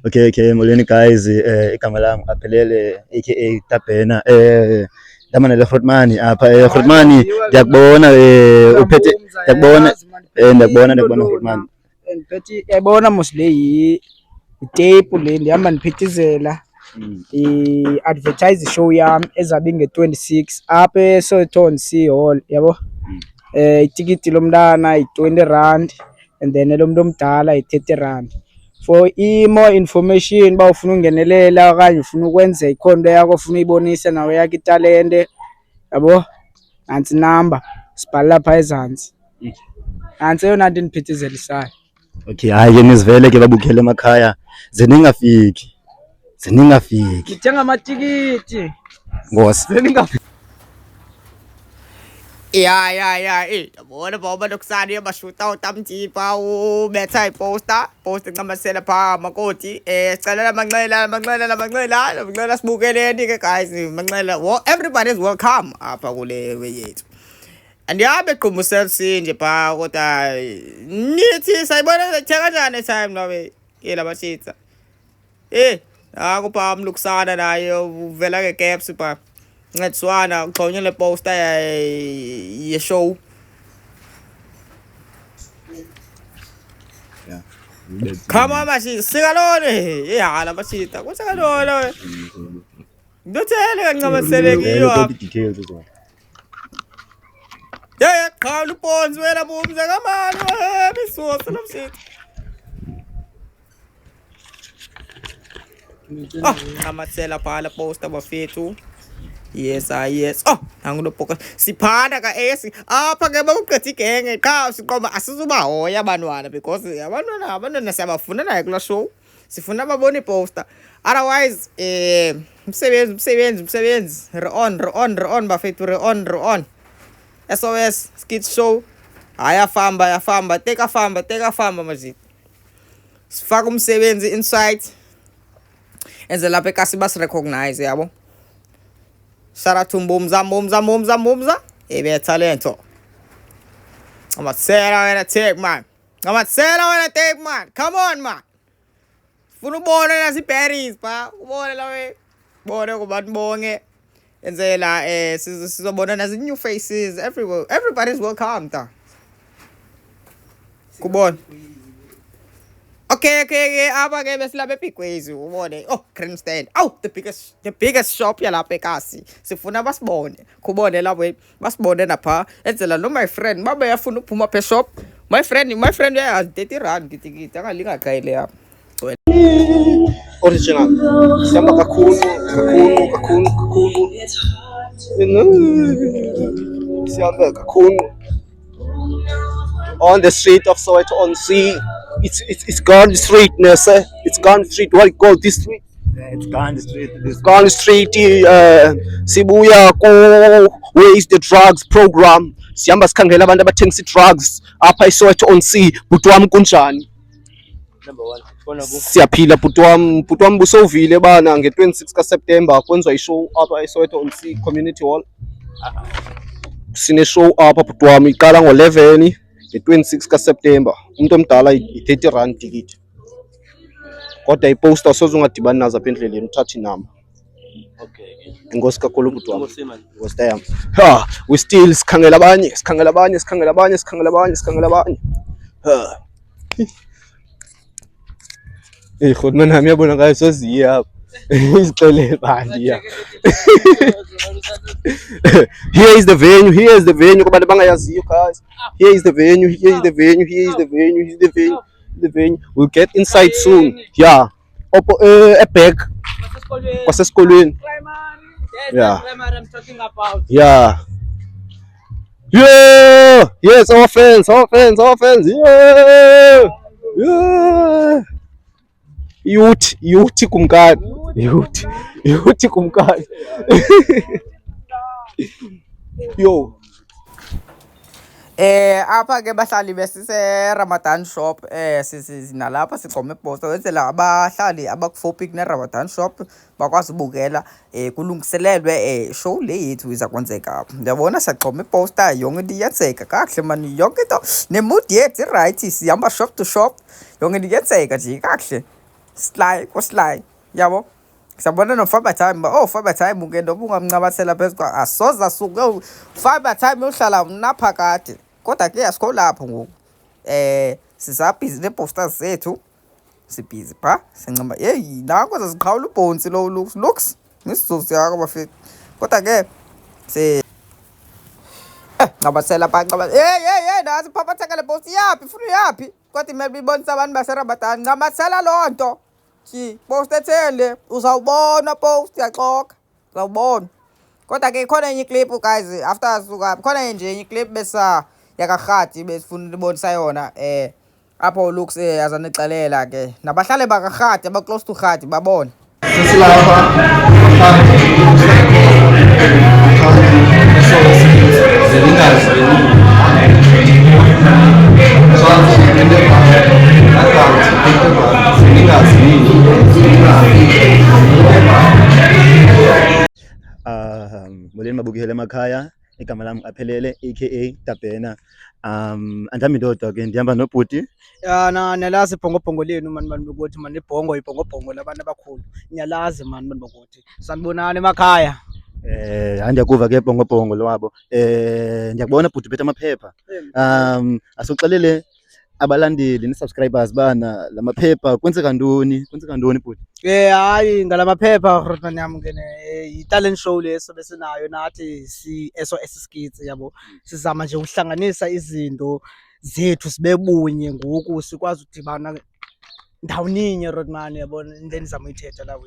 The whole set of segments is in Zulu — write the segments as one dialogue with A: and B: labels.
A: Okay, molweni guys. Igama lami aphelele aka Tabena. Damana le Grootman apha Grootman ndiyakubona uphethe ndiyakubona Grootman.
B: Ndiphethe yabona mos le itape le ndihamba ndiphithizela i-advertise show yam ezabe nge-26 apha eSoweto on Sea Hall yabo. Itikiti lomntana yi-R20 and then lo muntu omdala yi-R30. For more information ba ufuna ungenelela okanye ufuna ukwenza ikhonto yakho ufuna uyibonise nawe yakhe italente yabo, nansi number sibhala lapha ezantsi. Nansi yona nto ndiphithizelisayo.
A: Okay, hayi nizivele ke babukhele emakhaya zeningafiki
B: ngithenga amatikiti
A: ngosi
C: Ya, yabona baba lokusani yabashuta utamtipa ubetha iposta ncamasela pha makoti sicalela manxela sibukeleni ke guys manxela. Well, everybody is welcome apha kule wethu. Andiyabe qhuma nje pha kodwa nithi sayibona thenga kanjani time nawe yela bashitsa akupha umlukusana naye uvela ke caps pha ncediswana uxhonye le poster ye show. Come on bashitsa sikalone hala bashitsa kusakalone ndothele kancamaselekiyo apha. Cha luponzi wena bumza kamani bisusa lomshitsi. Amatsela phala poster bafethu. Yes. Angilopoka siphanda ka apha ke bakuqetha igenge qha siqoma asizubahoya abantwana because abantwana siyabafuna naye kula show sifuna babone iposter. Otherwise umsebenzi re on bafethu re on SOS skit show ayafamba teka famba manje sifaka umsebenzi inside enze lapha ekasi bas recognize yabo. Shout out to Mbumza ebe talento. Ngamasela wena take man come on man funa ubone nasi Paris pa ubone lawe bone kubantu bonke enzela sizobona nazi new faces everywhere. Everybody's welcome ta kubona. Okay apha ke besilapha eBigways ubone Grandstand the biggest shop yalapha ekasi sifuna basibone kubone lapho basibone napha enzela no my friend babe yafuna uphuma phe shop my friend uyazi R30 gitigita angalinga gayile yapha
D: original sihamba kakhulu sihamba kakhulu on the street of Soweto on Sea. It's Garden Street, Nessa. It's Garden Street. What do you call this street?
A: It's Garden Street.
D: Garden Street. Sibuya ko where is the drugs program? Sihamba sikhangela abantu abathengisa drugs apha eSoweto on Sea. Bhuti wami kunjani?
E: Number 1
D: siyaphila bhuti wami busovile bana nge-26 kaSeptember kwenziwa ishow apha eSoweto on Sea Community Hall. Sine show apha bhuti wami iqala ngo-11 nge-26 kaSeptember. Umuntu omdala i-R30 ticket. Kodwa iposter soze ungadibani nazo apha endleleni uthatha inamba.
E: Okay.
D: Ingosi kakhulu bhuti wami. Ingosi tayami. We still sikhangela abanye. Khona nami yabona ngayo soziya apha. Izixele bani ya. Here is the venue kubantu bangayaziyo guys. Here is the venue. We'll get inside soon. Yeah. Back kwasesikolweni. Yeah.
B: I'm talking about.
D: Yeah. Yes, our fans. Yeah. Youth kumkani. Yo.
C: Apha ke bahlali besise Ramadan shop sinalapha sigcome iposta wenzela abahlali abakufuphi kune Ramadan shop bakwazi ubukela kulungiselelwe show le yethu iza kwenzeka apha. Ndiyabona siyagcoma iposta yonke into iyenzeka kakuhle man, yonke into nemood yethu right, sihamba shop to shop, yonke into iyenzeka nje kakuhle. Sly yabo. Sabona no Fiber Time, Fiber Time ungendo bungamncabathela phezu kwa asoza suke Fiber Time uhlala naphakade. Kodwa ke asikho lapho ngoku. Sisabhizi neposters zethu. Sibhizi pha sincama nanko zaziqhawula ubhonsi lo looks nisizosi yakho bafethu. Kodwa ke ngabathela pha nazi phapha thakale post yaphi funa yaphi. Kodwa imeli ibonisa abantu baseRamadan ngamathela lonto. Post ethele uzawubona post yaxoka uzawubona. Kodwa ke khona enye clip guys after suka khona nje enye clip besa yakarhati besifuna ubonisa yona apho looks azanixelela ke nabahlale bakarhati aba close to Rhati babona.
A: Molweni mabukele emakhaya, igama lami aphelele aka Dabena. Andihamba ndodwa ke ndihamba nobhuti.
B: Nalazi ibhongobhongo lenu mani bokuthi mani ibhongobhongo labantu abakhulu. Niyalazi mani bokuthi sanibonana emakhaya.
A: Andiyakuva ke ibhongobhongo lwabo. Ndiyakubona bhuti bethe amaphepha. Asixelele abalandeli ni-subscribers bana lamaphepha kwenzeka ntoni bhuti?
B: Hayi ngalamaphepha Rotman yami ngene i-talent show leso besinayo nathi SOS Skits yabo. Sizama nje ukuhlanganisa izinto zethu sibebunye ngoku sikwazi ukudibana ndawuninye Rotman yabona into endizama uyithetha la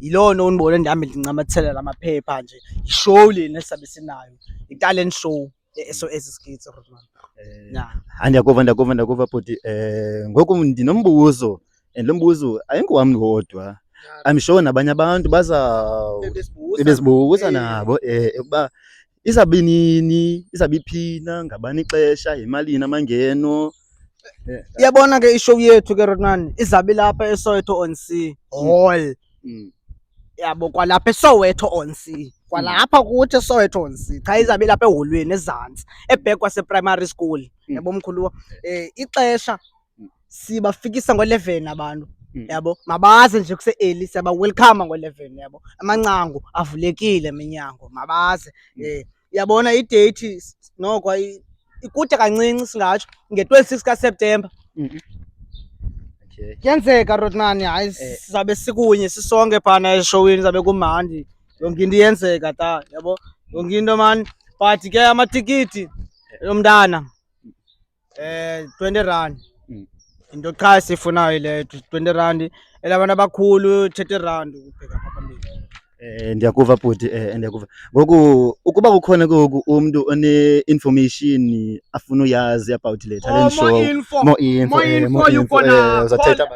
B: yilona unibone ndihambe ndincamathela lamaphepha nje i-show lena esisabe sinayo i-talent show SOS Skits Rotman.
A: Ndiyakuva bhuti. Ngoku ndinombuzo and lo mbuzo ayingowami wodwa. I'm sure nabanye abantu bezibuza nabo ukuba izabe nini, izabe iphina, ngabani ixesha, imalini amangeno.
B: Yabona ke ishow yethu ke Rotman izabe lapha eSoweto on Sea Hall. Yabo kwalapha eSoweto on Sea. Kwalapha kuthi eSoweto on Sea. Cha izabe lapha eholweni ezantsi eback kwase primary school. Yabo mkhulu ixesha sibafikisa ngo11 abantu. Yabo mabaze nje kuse early siyaba welcome ngo11 yabo. Amancango avulekile eminyango mabaze. Yabona idate noko ikude kancinci singatsho nge26 kaSeptember. Kuyenzeka Rotman hayi sizabe sikunye sisonke phana eshowini zabe kumandi. Yonke into iyenzeka ta yabo. Yonke into man but ke amatikiti yomntana 20 rand. Into cha sifunayo le 20 rand elabantu abakhulu 30 rand ubheka pha phambili.
A: Ndiyakuva bhuti ndiyakuva. Ngoku ukuba kukhona ngoku umuntu one information afuna uyazi about le talent show, more info uzathetha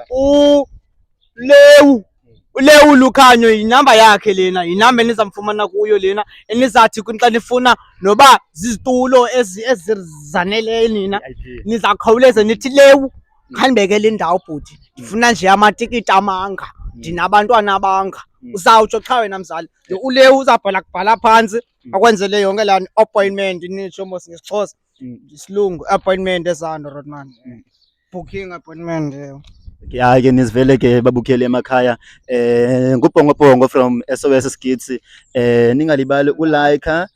B: Lewu Lukhanyo inamba yakhe lena inamba enizamfumana kuyo lena enizathi xa nifuna noba zizitulo ezizanele nina nizakhawuleza nithi Lewu khanibekele indawo bhuti ndifuna nje amatikiti amanga ndinabantwana abanga. Uzawutsho cha wena mzali uLewu uzabhala kubhala phansi akwenzele yonke la appointment nitsho mos ngesixhosa isilungu appointment ezando Rotman. Booking appointment.
A: Ya ke nizivele ke babukele emakhaya ngubhongobhongo from SOS Skits. Ningalibali ulike,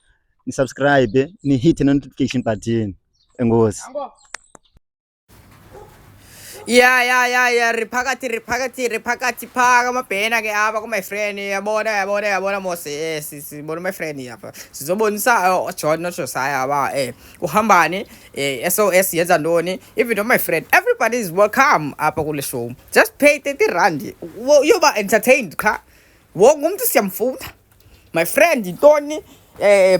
A: ni subscribe, ni hit notification button. Enkosi.
C: Riphakathi phaka amabhena ke apha ku my friend yabona mos sibona my friend apha sizobonisa John no Josiah aba uhambani SOS yenza ntoni even though my friend everybody is welcome apha kule show. Just pay 30 rand yoba entertained kha wonke umuntu siyamfuna my friend intoni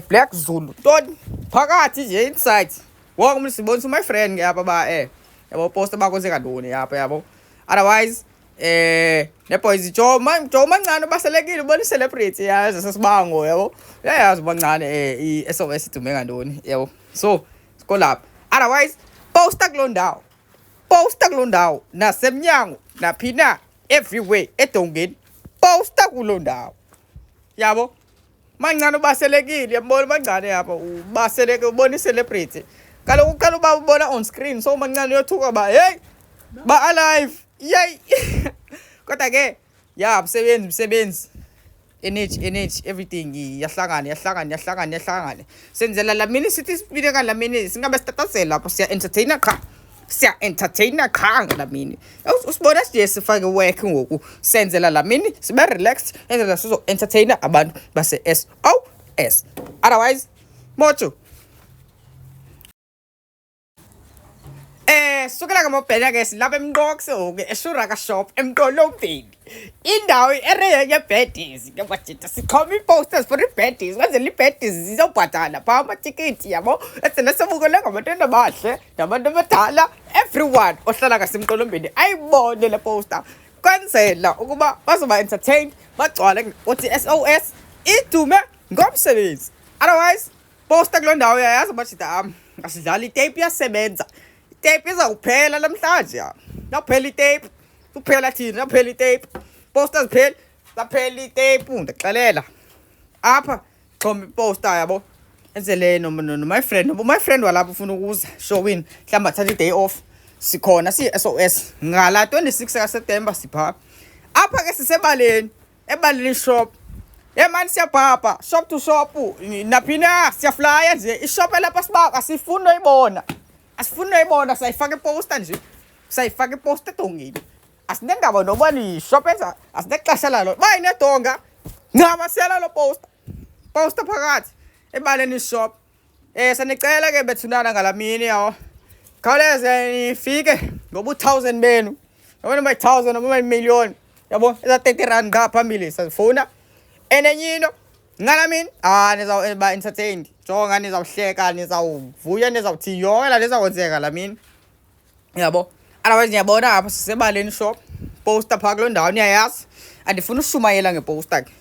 C: Black Zulu ntoni phakathi nje inside wonke umuntu sibonisa my friend ke apha ba yabo post bakwenzeka ntoni apha yabo. Otherwise ne boys Joe mancane baselekile ubona celebrity yazi sesibango yabo yazi bancane iSOS idume ngantoni yabo. So kolapha. Otherwise posta kulo ndawo, posta kulo ndawo, nasemnyango naphina everywhere edongeni, posta kulo ndawo. Yabo mancane ubaselekile, yabona mancane yapha ubaseleke, ubona i-celebrity kaloku uba ubona on screen, so mancane uyothuka ba hey ba alive yay. Kodwa ke ya msebenzi energy everything yahlangana senzela la mini sithi sibile ka la mini singabe sitatazela lapho siya entertainer kha la mini usibona nje sifake work ngoku senzela la mini sibe relaxed enzela sizo entertainer abantu base SOS. Otherwise mocho sukela ngamobhenya ke silapha emqokso ke eShuraka shop emqolombeni, indawo area ye-baddies ke bajita siqhoma i-posters for i-baddies kwenzela i-baddies zizobhadala phaa amatikiti yabo etsele sebukele ngabantwana bahle nabantu abadala, everyone ohlala ngasemqolombeni ayibone le poster kwenzela ukuba bazoba entertained bagcwale uthi SOS idume ngomsebenzi. Otherwise poster kulo ndawo yayazi bajita asidlala itape yasebenza, itape izawuphela namhlanje ya. Naphela itape, kuphela thina, naphela itape. Posters phela, naphela itape ndixelela. Apha xhoma iposter yabo. Enzele no my friend walapha ufuna ukuza showini, mhlawumbe athatha i-day off. Sikhona si-SOS ngala 26 ka September sipha. Apha ke ebaleni shop. Man siyabhapha shop to shop naphina siyaflya nje ishop lapha sibaka asifuni uyibona. Asifuni uyibona, sayifaka iposter nje. Sayifaka iposter edongeni. Asinendaba noba ni shop enza, asinexesha lalo. Bayinedonga. Ncama siyala lo poster. Poster phakathi ebaleni shop. Sanicela ke bethunana ngalamini yawo. Khawuleze nifike ngoba 1000 benu. Noma 1000 noma 1 million. Yabo eza 30 rand ngapha phambili sifuna. Enenyino ngalamini nizawuba entertained. Jonga nizawuhleka, nizawuvuya, nizawuthi yonke la nizakwenzeka la mini. Yabo. Otherwise ngiyabona apha sisebaleni shop. Poster phaka kulo ndawo niyayazi. Andifuna ushumayela ngeposter ke.